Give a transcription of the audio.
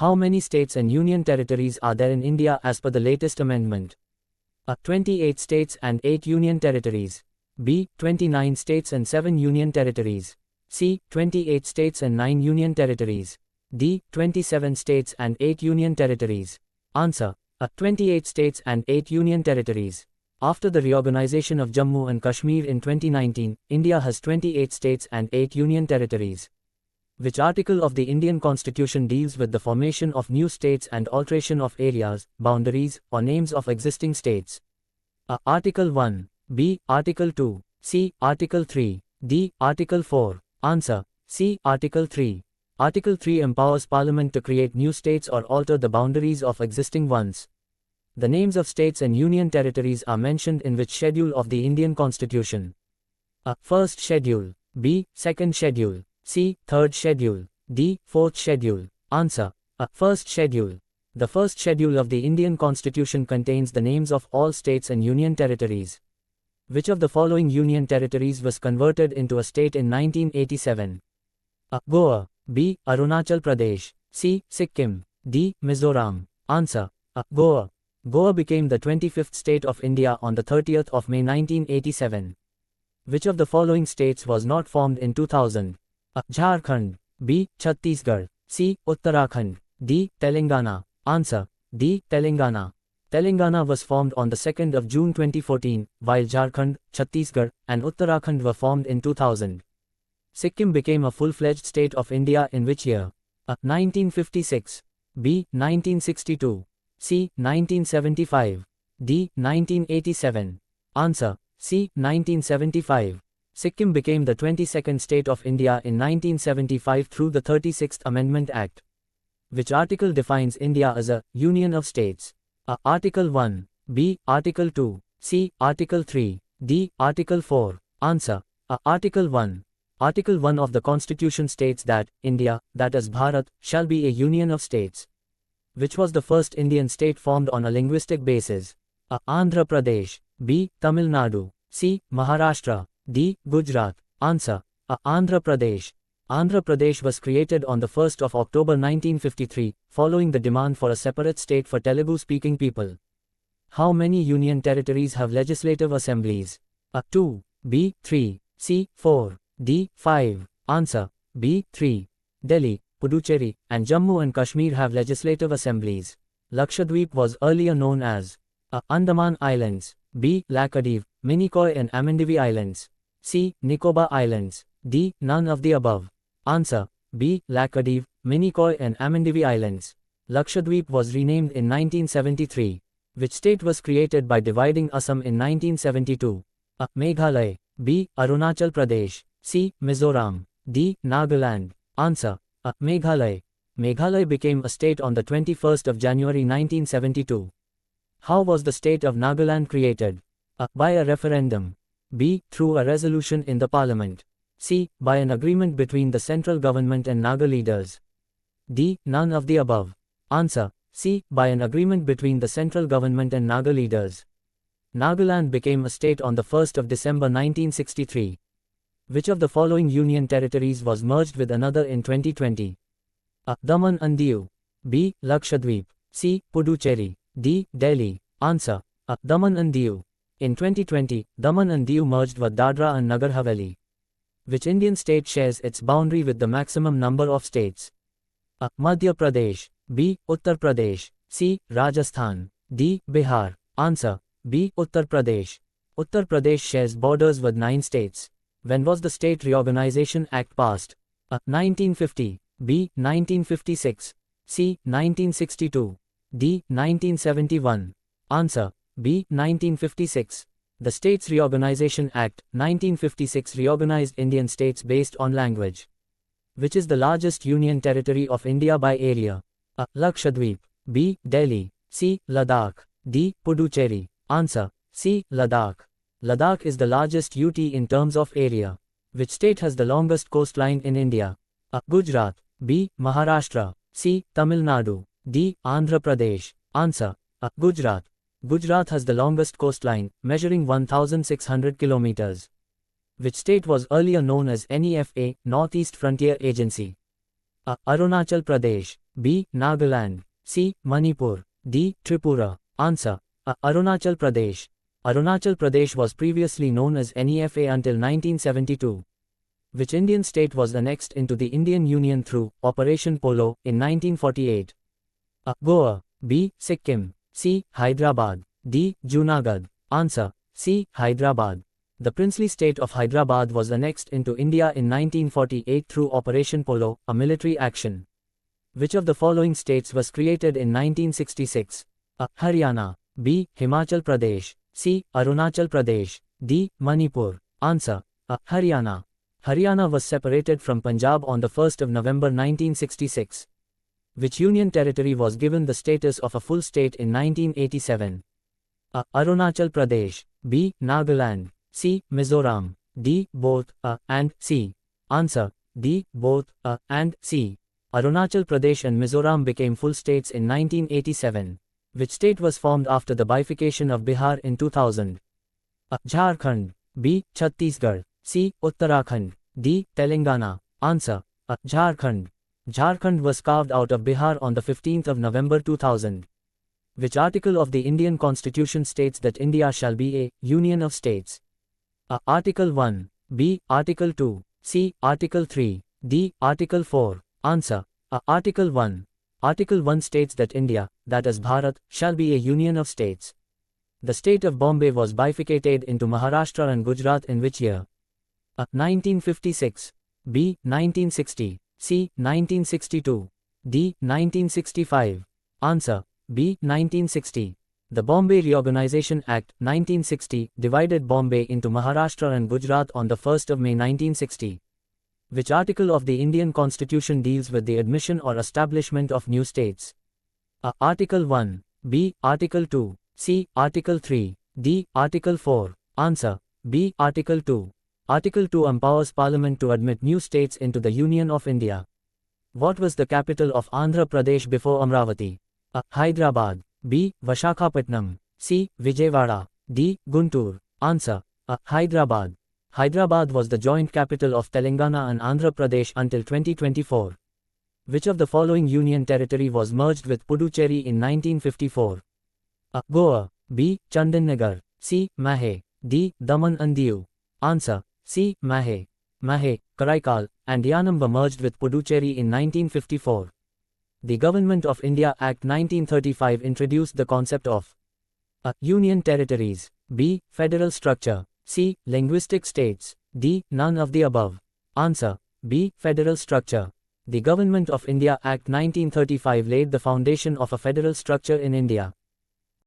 How many states and union territories are there in India as per the latest amendment? A. 28 states and 8 union territories. B. 29 states and 7 union territories. C. 28 states and 9 union territories. D. 27 states and 8 union territories. Answer. A. 28 states and 8 union territories. After the reorganization of Jammu and Kashmir in 2019, India has 28 states and 8 union territories. Which article of the Indian Constitution deals with the formation of new states and alteration of areas, boundaries, or names of existing states? A. Article 1. B. Article 2. C. Article 3. D. Article 4. Answer. C. Article 3. Article 3 empowers Parliament to create new states or alter the boundaries of existing ones. The names of states and union territories are mentioned in which schedule of the Indian Constitution? A. First Schedule. B. Second Schedule. C. Third Schedule. D. Fourth Schedule. Answer. A. First Schedule. The first schedule of the Indian Constitution contains the names of all states and union territories. Which of the following union territories was converted into a state in 1987? A. Goa. B. Arunachal Pradesh. C. Sikkim. D. Mizoram. Answer. A. Goa. Goa became the 25th state of India on the 30th of May 1987. Which of the following states was not formed in 2000? A. Jharkhand. B. Chhattisgarh. C. Uttarakhand. D. Telangana. Answer. D. Telangana. Telangana was formed on the 2nd of June 2014, while Jharkhand, Chhattisgarh, and Uttarakhand were formed in 2000. Sikkim became a full-fledged state of India in which year? A. 1956. B. 1962. C. 1975. D. 1987. Answer. C. 1975. Sikkim became the 22nd state of India in 1975 through the 36th Amendment Act. Which article defines India as a union of states? A. Article 1. B. Article 2. C. Article 3. D. Article 4. Answer. A. Article 1. Article 1 of the Constitution states that India, that is Bharat, shall be a union of states. Which was the first Indian state formed on a linguistic basis? A. Andhra Pradesh. B. Tamil Nadu. C. Maharashtra. D. Gujarat. Answer. A. Andhra Pradesh. Andhra Pradesh was created on the 1st of October 1953, following the demand for a separate state for Telugu-speaking people. How many union territories have legislative assemblies? A. 2. B. 3. C. 4. D. 5. Answer. B. 3. Delhi, Puducherry, and Jammu and Kashmir have legislative assemblies. Lakshadweep was earlier known as A. Andaman Islands. B. Laccadive, Minicoy and Amendivi Islands. C. Nicobar Islands. D. None of the above. Answer. B. Laccadive, Minicoy and Amendivi Islands. Lakshadweep was renamed in 1973. Which state was created by dividing Assam in 1972? A. Meghalaya. B. Arunachal Pradesh. C. Mizoram. D. Nagaland. Answer. A. Meghalaya. Meghalaya became a state on the 21st of January 1972. How was the state of Nagaland created? A. By a referendum. B. Through a resolution in the parliament. C. By an agreement between the central government and Naga leaders. D. None of the above. Answer. C. By an agreement between the central government and Naga leaders. Nagaland became a state on the 1st of December 1963. Which of the following union territories was merged with another in 2020? A. Daman and Diu. B. Lakshadweep. C. Puducherry. D. Delhi. Answer. A. Daman and Diu. In 2020, Daman and Diu merged with Dadra and Nagar Haveli. Which Indian state shares its boundary with the maximum number of states? A. Madhya Pradesh. B. Uttar Pradesh. C. Rajasthan. D. Bihar. Answer. B. Uttar Pradesh. Uttar Pradesh shares borders with 9 states. When was the State Reorganization Act passed? A. 1950. B. 1956. C. 1962. D. 1971. Answer. B. 1956. The States Reorganization Act, 1956 reorganized Indian states based on language. Which is the largest union territory of India by area? A. Lakshadweep. B. Delhi. C. Ladakh. D. Puducherry. Answer. C. Ladakh. Ladakh is the largest UT in terms of area. Which state has the longest coastline in India? A. Gujarat. B. Maharashtra. C. Tamil Nadu. D. Andhra Pradesh. Answer. A. Gujarat. Gujarat has the longest coastline, measuring 1,600 kilometers. Which state was earlier known as NEFA, Northeast Frontier Agency? A. Arunachal Pradesh. B. Nagaland. C. Manipur. D. Tripura. Answer. A. Arunachal Pradesh. Arunachal Pradesh was previously known as NEFA until 1972. Which Indian state was annexed into the Indian Union through Operation Polo in 1948? A. Goa. B. Sikkim. C. Hyderabad. D. Junagadh. Answer. C. Hyderabad. The princely state of Hyderabad was annexed into India in 1948 through Operation Polo, a military action. Which of the following states was created in 1966? A. Haryana. B. Himachal Pradesh. C. Arunachal Pradesh. D. Manipur. Answer. A. Haryana. Haryana was separated from Punjab on the 1st of November 1966. Which union territory was given the status of a full state in 1987? A. Arunachal Pradesh. B. Nagaland. C. Mizoram. D. Both A and C. Answer. D. Both A and C. Arunachal Pradesh and Mizoram became full states in 1987. Which state was formed after the bifurcation of Bihar in 2000? A. Jharkhand. B. Chhattisgarh. C. Uttarakhand. D. Telangana. Answer. A. Jharkhand. Jharkhand was carved out of Bihar on the 15th of November 2000. Which article of the Indian Constitution states that India shall be a union of states? A. Article 1. B. Article 2. C. Article 3. D. Article 4. Answer. A. Article 1. Article 1 states that India, that is Bharat, shall be a union of states. The state of Bombay was bifurcated into Maharashtra and Gujarat in which year? A. 1956. B. 1960. C. 1962. D. 1965. Answer. B. 1960. The Bombay Reorganization Act, 1960, divided Bombay into Maharashtra and Gujarat on the 1st of May 1960. Which article of the Indian Constitution deals with the admission or establishment of new states? A. Article 1. B. Article 2. C. Article 3. D. Article 4. Answer. B. Article 2. Article 2 empowers Parliament to admit new states into the Union of India. What was the capital of Andhra Pradesh before Amravati? A. Hyderabad. B. Vishakhapatnam. C. Vijayawada. D. Guntur. Answer. A. Hyderabad. Hyderabad was the joint capital of Telangana and Andhra Pradesh until 2024. Which of the following union territory was merged with Puducherry in 1954? A. Goa. B. Chandannagar. C. Mahe. D. Daman and Diu. Answer. C. Mahe. Mahe, Karaikal, and Yanam were merged with Puducherry in 1954. The Government of India Act 1935 introduced the concept of A. Union territories. B. Federal structure. C. Linguistic states. D. None of the above. Answer. B. Federal structure. The Government of India Act 1935 laid the foundation of a federal structure in India.